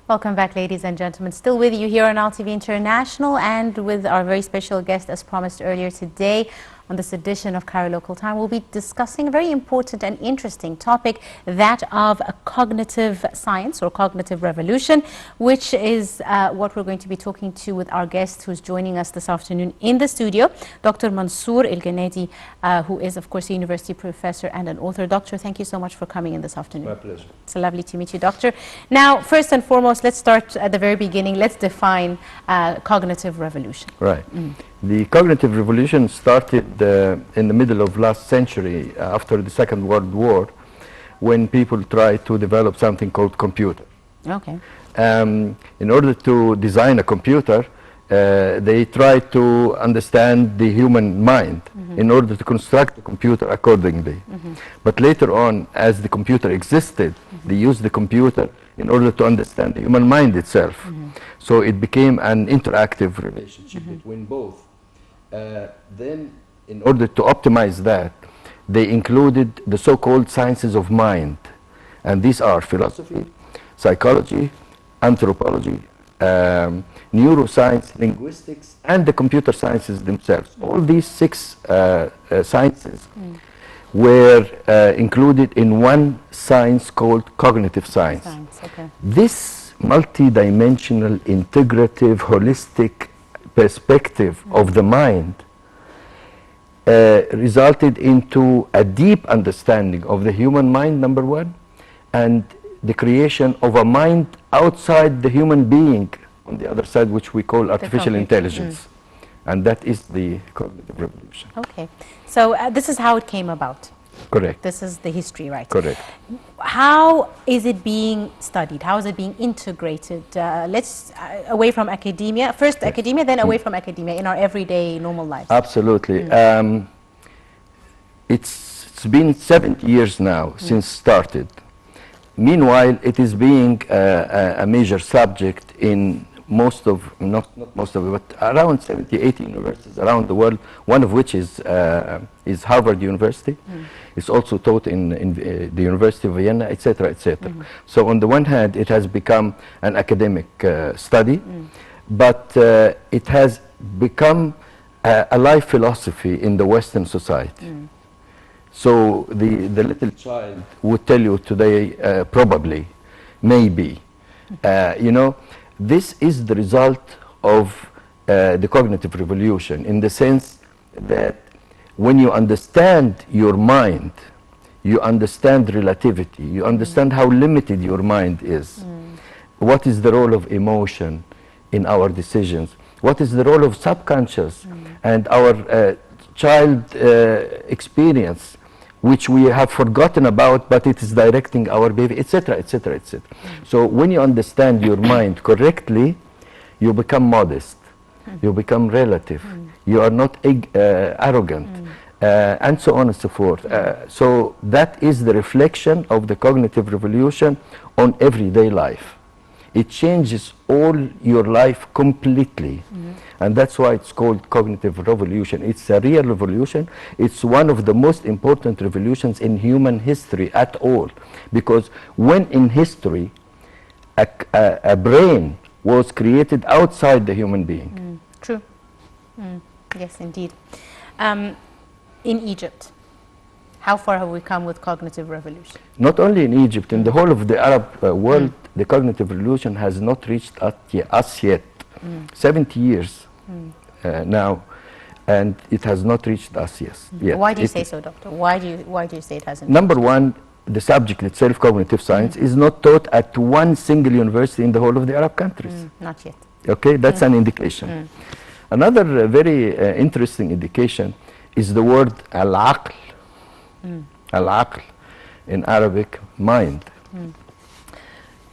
Welcome back, ladies and gentlemen. Still with you here on LTV International and with our very special guest, as promised earlier today. On this edition of Cairo Local Time, we'll be discussing a very important and interesting topic, that of cognitive science or cognitive revolution, which is what we're going to be talking to with our guest who's joining us this afternoon in the studio, Dr. Mansour El-Ganadi, who is, of course, a university professor and an author. Doctor, thank you so much for coming in this afternoon. My pleasure. It's lovely to meet you, Doctor. Now, first and foremost, let's start at the very beginning. Let's define cognitive revolution. Right. The cognitive revolution started in the middle of last century after the Second World War, when people tried to develop something called computer. Okay. In order to design a computer, they tried to understand the human mind in order to construct the computer accordingly. But later on, as the computer existed, they used the computer in order to understand the human mind itself. So it became an interactive relationship between both. Then, in order to optimize that, they included the so-called sciences of mind. And these are philosophy, psychology, anthropology, neuroscience, linguistics, and the computer sciences themselves. All these six sciences were included in one science called cognitive science. Okay. This multidimensional, integrative, holistic perspective of the mind resulted into a deep understanding of the human mind, number one, and the creation of a mind outside the human being on the other side, which we call artificial intelligence. And that is the cognitive revolution. Okay. So this is how it came about. Correct. This is the history, right? Correct. How is it being studied? How is it being integrated? Let's away from academia. First academia, then away from academia in our everyday normal lives. Absolutely. It's been 70 years now since started. Meanwhile, it is being a major subject in most of, not most of it, but around 70, 80 universities around the world, one of which is Harvard University. It's also taught in the University of Vienna, etc., etc. So on the one hand, it has become an academic study, but it has become a life philosophy in the Western society. So the little child would tell you today, probably, maybe, you know, this is the result of the cognitive revolution, in the sense that when you understand your mind, you understand relativity, you understand how limited your mind is. What is the role of emotion in our decisions? What is the role of subconscious and our child experience, which we have forgotten about, but it is directing our behavior, etc., etc., etc. So when you understand your mind correctly, you become modest, you become relative, you are not arrogant, and so on and so forth. So that is the reflection of the cognitive revolution on everyday life. It changes all your life completely. And that's why it's called cognitive revolution. It's a real revolution. It's one of the most important revolutions in human history at all. Because when in history, a brain was created outside the human being. True. Yes, indeed. In Egypt, how far have we come with cognitive revolution? Not only in Egypt, in the whole of the Arab world, the cognitive revolution has not reached us yet. 70 years now, and it has not reached us yet. Why do you say so, doctor? Why do you say it hasn't? Number one, the subject itself, cognitive science, is not taught at one single university in the whole of the Arab countries. Not yet. Okay, that's an indication. Another very interesting indication is the word al-aql. Al-aql in Arabic, mind.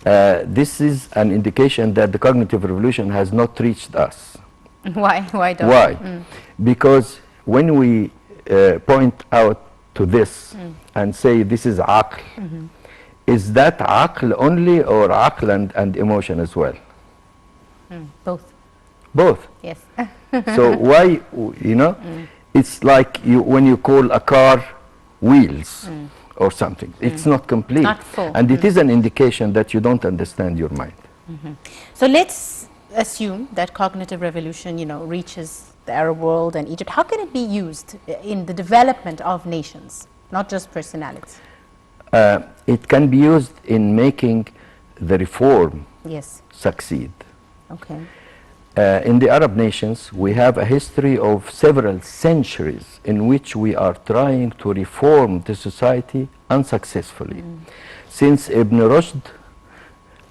This is an indication that the cognitive revolution has not reached us. Why? Why? Because when we point out to this and say this is aql, is that aql only or aql and emotion as well? Both. Both. Yes. So why, you know, it's like when you call a car wheels or something. It's not complete. Not full. And it is an indication that you don't understand your mind. So let's assume that cognitive revolution, reaches the Arab world and Egypt. How can it be used in the development of nations, not just personalities? It can be used in making the reform Yes. succeed. Okay. In the Arab nations, we have a history of several centuries in which we are trying to reform the society unsuccessfully. Since Ibn Rushd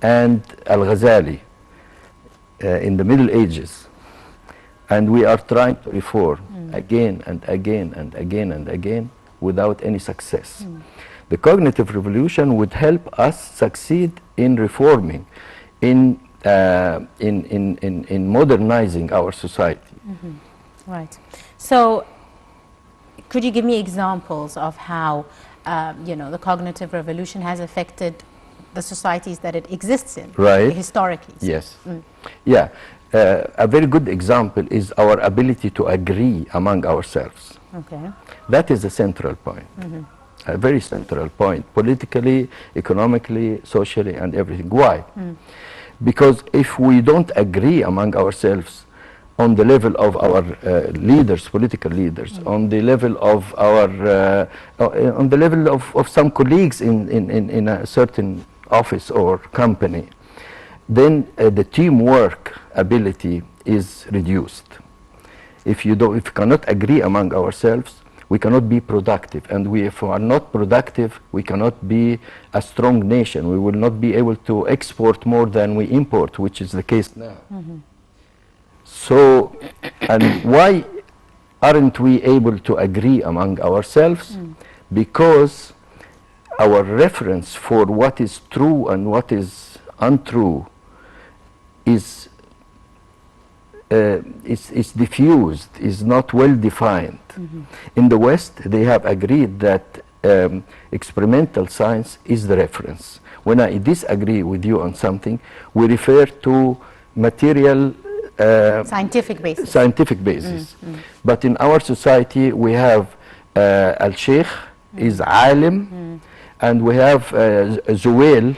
and Al-Ghazali in the Middle Ages, and we are trying to reform again and again and again and again without any success. The cognitive revolution would help us succeed in reforming, in modernizing our society. Right. So could you give me examples of how the cognitive revolution has affected the societies that it exists in, Right. historically? Yes. Yeah. A very good example is our ability to agree among ourselves. Okay. That is a central point. A very central point, politically, economically, socially, and everything. Why? Because if we don't agree among ourselves on the level of our leaders, political leaders, on the level of our, on the level of some colleagues in a certain office or company, then the teamwork ability is reduced. If you cannot agree among ourselves, we cannot be productive, and if we are not productive, we cannot be a strong nation. We will not be able to export more than we import, which is the case now. So, and why aren't we able to agree among ourselves? Because our reference for what is true and what is untrue is diffused, is not well defined. In the West, they have agreed that experimental science is the reference. When I disagree with you on something, we refer to material Scientific basis. scientific basis. But in our society, we have Al-Sheikh is alim, and we have Zuwail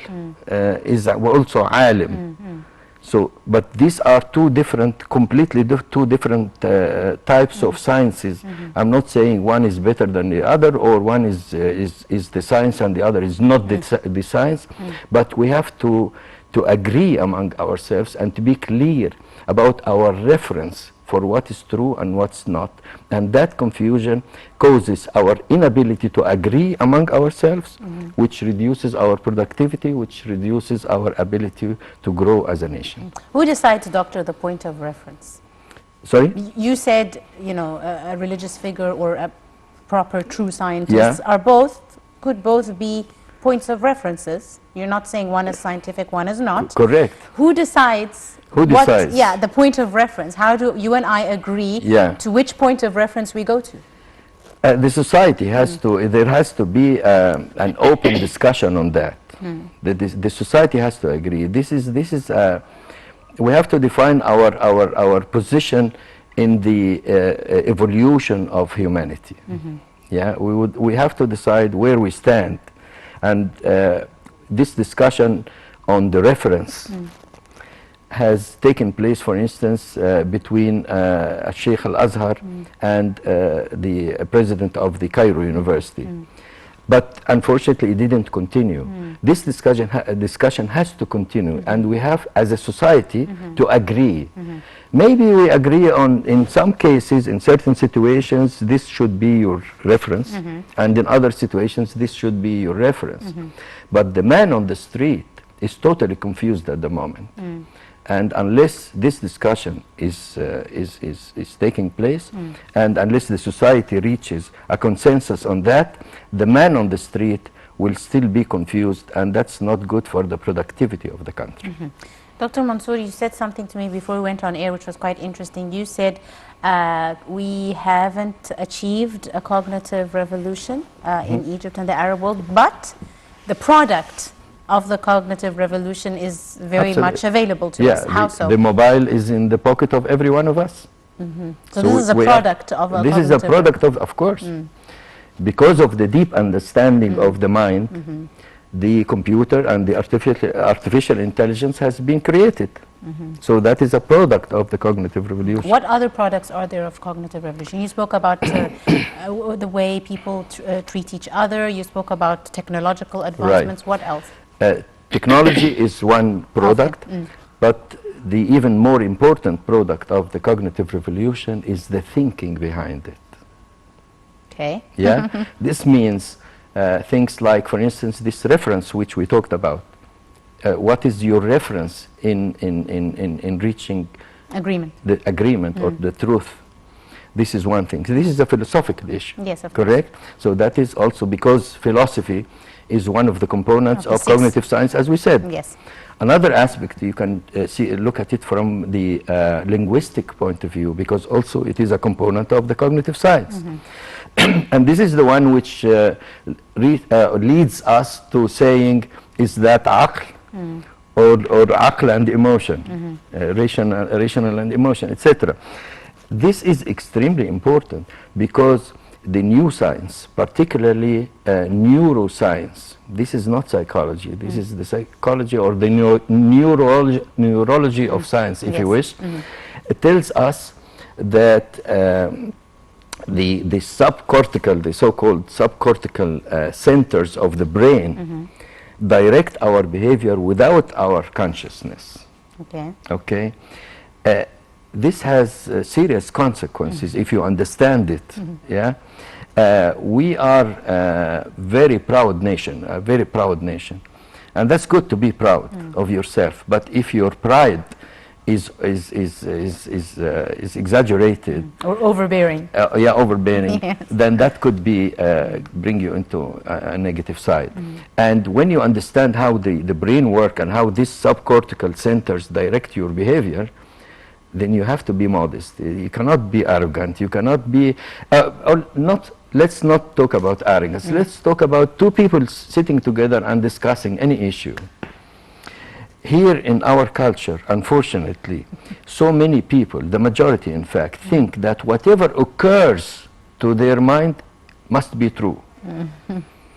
is also alim. So, but these are two different, completely two different types of sciences. I'm not saying one is better than the other, or one is the science and the other is not the science. But we have to agree among ourselves and to be clear about our reference for what is true and what's not. And that confusion causes our inability to agree among ourselves, which reduces our productivity, which reduces our ability to grow as a nation. Who decides, Doctor, the point of reference? Sorry? You said, a religious figure or a proper true scientist could both be points of references. You're not saying one is scientific, one is not. Correct. Who decides? Who decides? Yeah, the point of reference. How do you and I agree to which point of reference we go to? The society has to, there has to be an open discussion on that. The society has to agree. This is we have to define our position in the evolution of humanity. Yeah, we have to decide where we stand, and this discussion on the reference has taken place, for instance, between Sheikh Al-Azhar and the president of the Cairo University. But unfortunately, it didn't continue. This discussion has to continue, and we have, as a society, to agree. Maybe we agree on, in some cases, in certain situations, this should be your reference, and in other situations, this should be your reference. But the man on the street is totally confused at the moment. And unless this discussion is taking place, and unless the society reaches a consensus on that, the man on the street will still be confused, and that's not good for the productivity of the country. Dr. Mansour, you said something to me before we went on air, which was quite interesting. You said we haven't achieved a cognitive revolution in Egypt and the Arab world, but the product of the cognitive revolution is very much available to us. How so? The mobile is in the pocket of every one of us. So this is a product of a This is a product of course. Because of the deep understanding of the mind, the computer and the artificial intelligence has been created. So that is a product of the cognitive revolution. What other products are there of cognitive revolution? You spoke about the way people treat each other. You spoke about technological advancements. Right. What else? Technology is one product, but the even more important product of the cognitive revolution is the thinking behind it. Okay. Yeah. This means things like, for instance, this reference which we talked about. What is your reference in reaching Agreement. the agreement or the truth? This is one thing. So this is a philosophical issue. Yes, of course. Correct? So that is also because philosophy is one of the components of cognitive science, as we said. Yes. Another aspect, you can look at it from the linguistic point of view, because also it is a component of the cognitive science. And this is the one which leads us to saying, is that aql or aql and emotion, rational and emotion, etc. This is extremely important because the new science, particularly neuroscience, this is not psychology, this is the psychology or the neurology of science, if you wish. It tells us that the subcortical, the so-called subcortical centers of the brain direct our behavior without our consciousness. Okay. Okay. This has serious consequences if you understand it. Yeah. We are a very proud nation, and that's good to be proud of yourself. But if your pride is exaggerated or overbearing, overbearing, yes, then that could be bring you into a negative side. And when you understand how the brain works and how these subcortical centers direct your behavior, then you have to be modest. You cannot be arrogant. You cannot be let's not talk about arrogance. Let's talk about two people sitting together and discussing any issue. Here in our culture, unfortunately, so many people, the majority in fact, think that whatever occurs to their mind must be true.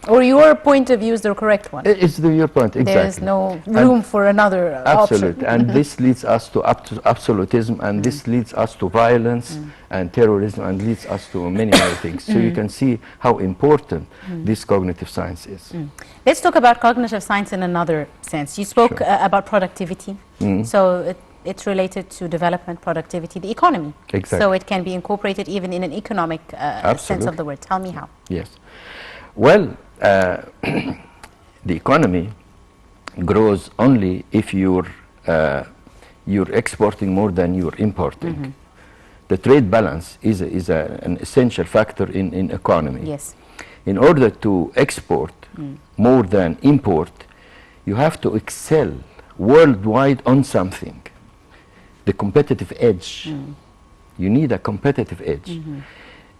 Or your point of view is the correct one. It's your point, exactly. There is no room for another absolutely. option. And this leads us to absolutism, and this leads us to violence and terrorism, and leads us to many other things. So you can see how important this cognitive science is. Let's talk about cognitive science in another sense. You spoke about productivity. So it's related to development, productivity, the economy. Exactly. So it can be incorporated even in an economic sense of the word. Tell me how. Yes. Well, the economy grows only if you're exporting more than you're importing. The trade balance is an essential factor in economy. Yes. In order to export more than import, you have to excel worldwide on something. The competitive edge. You need a competitive edge.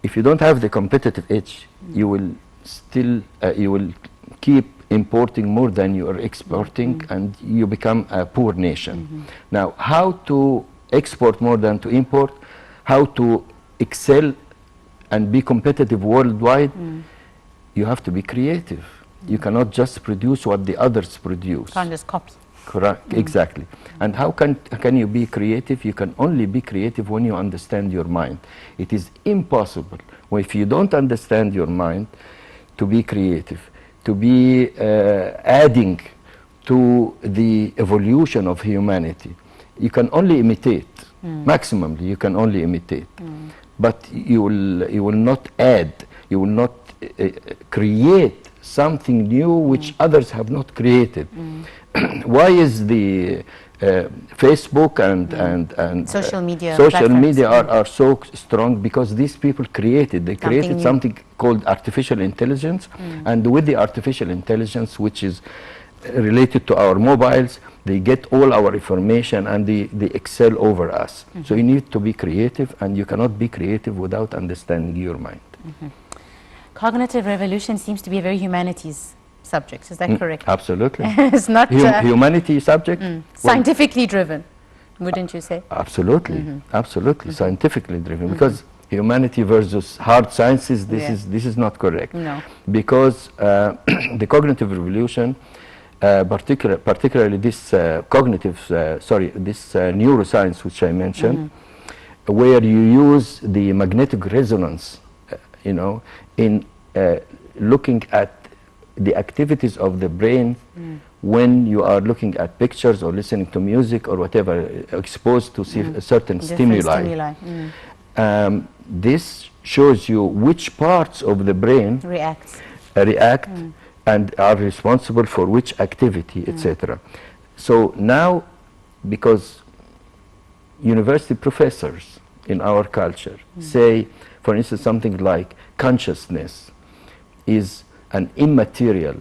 If you don't have the competitive edge, you will still you will keep importing more than you are exporting, and you become a poor nation. Now, how to export more than to import, how to excel and be competitive worldwide, you have to be creative. You cannot just produce what the others produce. Can't just copy. Correct, exactly. And how can you be creative? You can only be creative when you understand your mind. It is impossible, well, if you don't understand your mind, to be creative, to be adding to the evolution of humanity. You can only imitate, maximally you can only imitate, but you will not add, you will not create something new which others have not created. Why is the Facebook and social media are so strong? Because these people created something called artificial intelligence, and with the artificial intelligence, which is related to our mobiles, they get all our information and they excel over us. So you need to be creative, and you cannot be creative without understanding your mind. Cognitive revolution seems to be a very humanities subject. Is that correct? Absolutely. It's not humanity subject. Scientifically driven, wouldn't you say? Absolutely, absolutely, scientifically driven. Because humanity versus hard sciences, Yeah. this is not correct. No. Because the cognitive revolution, particularly this this neuroscience which I mentioned, where you use the magnetic resonance, you know, in looking at the activities of the brain when you are looking at pictures or listening to music or whatever, exposed to certain Different stimuli. Mm. This shows you which parts of the brain Reacts. react and are responsible for which activity, etc. So now, because university professors in our culture say, for instance, something like consciousness is an immaterial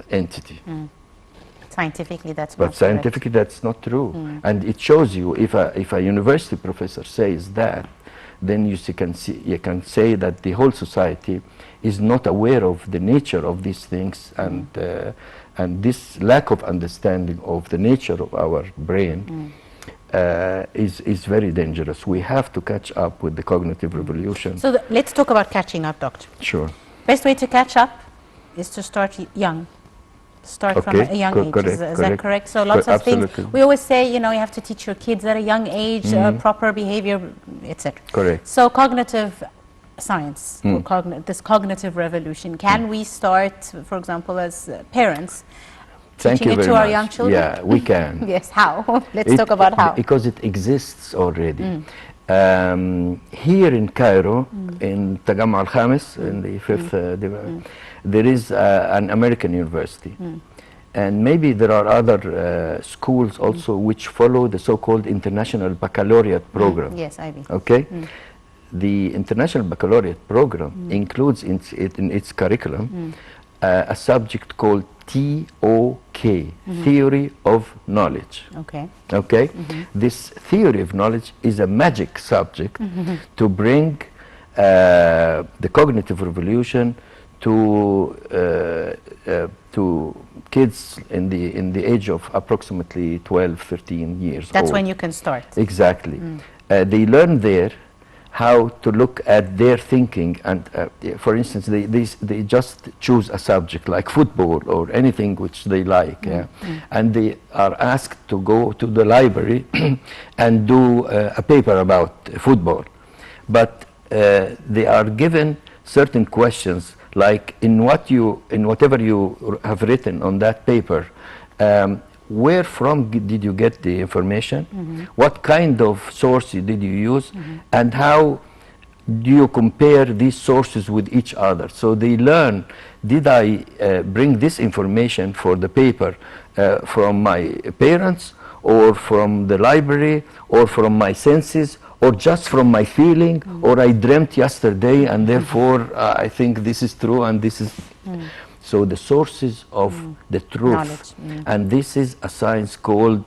entity. Scientifically, that's But not scientifically, that's not true. And it shows you, if a university professor says that, then you can say that the whole society is not aware of the nature of these things, and this lack of understanding of the nature of our brain is very dangerous. We have to catch up with the cognitive revolution. So let's talk about catching up, doctor. Sure. Best way to catch up is to start young. Start from a young age. Is that correct? So lots of things. We always say, you know, you have to teach your kids at a young age proper behavior, etc. Correct. So cognitive science, or this cognitive revolution, can we start, for example, as parents, teaching it to our young children? Yeah, we can. Yes, how? Let's talk about how. Because it exists already. Here in Cairo, in Tajamma al-Khamis, in the fifth there is an American university. And maybe there are other schools also which follow the so-called International Baccalaureate program. Yes, IB. Okay? The International Baccalaureate program includes in its curriculum a subject called TOK, Theory of Knowledge. Okay. Okay? This theory of knowledge is a magic subject to bring the cognitive revolution to kids in the age of approximately 12, 13 years old. That's when you can start. Exactly. They learn there how to look at their thinking, and for instance, they just choose a subject like football or anything which they like, and they are asked to go to the library and do a paper about football. But they are given certain questions, like in whatever you have written on that paper, where from did you get the information? What kind of source did you use? And how do you compare these sources with each other? So they learn, did I bring this information for the paper from my parents, or from the library, or from my senses, or just from my feeling, or I dreamt yesterday and therefore I think this is true and this is... So the sources of the truth, and this is a science called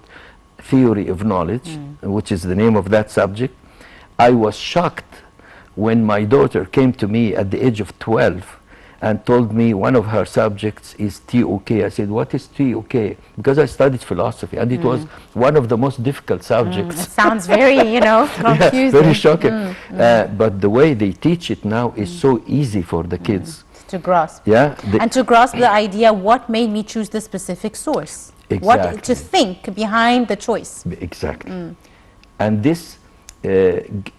theory of knowledge, which is the name of that subject. I was shocked when my daughter came to me at the age of 12 and told me one of her subjects is TOK. I said, what is TOK? Because I studied philosophy, and it was one of the most difficult subjects. It sounds very, you know, confusing. Yeah, very shocking. But the way they teach it now is so easy for the kids. To grasp. Yeah. And to grasp the idea, what made me choose the specific source? Exactly. What to think behind the choice. Exactly. And this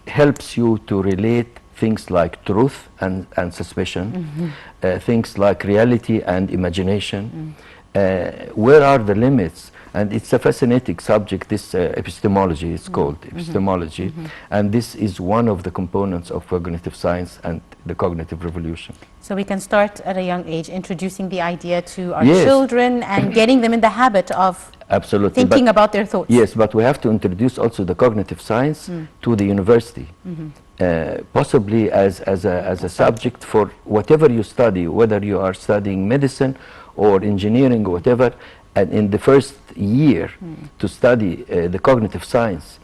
helps you to relate things like truth and suspicion, things like reality and imagination. Where are the limits? And it's a fascinating subject, this epistemology is called, epistemology. And this is one of the components of cognitive science and the cognitive revolution. So we can start at a young age, introducing the idea to our children and getting them in the habit of thinking about their thoughts. Yes, but we have to introduce also the cognitive science to the university. Possibly as a subject for whatever you study, whether you are studying medicine or engineering or whatever. And in the first year to study the cognitive science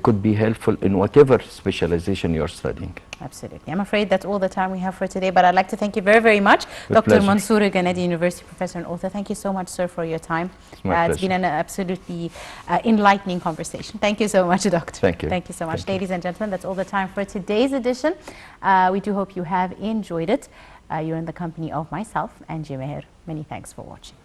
could be helpful in whatever specialization you're studying. Absolutely. I'm afraid that's all the time we have for today, but I'd like to thank you very, very much. With Dr. pleasure. Mansour Ganedi, University Professor and author. Thank you so much, sir, for your time. It's been an absolutely enlightening conversation. Thank you so much, Doctor. Thank you. Thank you so much. Thank you. Ladies and gentlemen, that's all the time for today's edition. We do hope you have enjoyed it. You're in the company of myself and Meher. Many thanks for watching.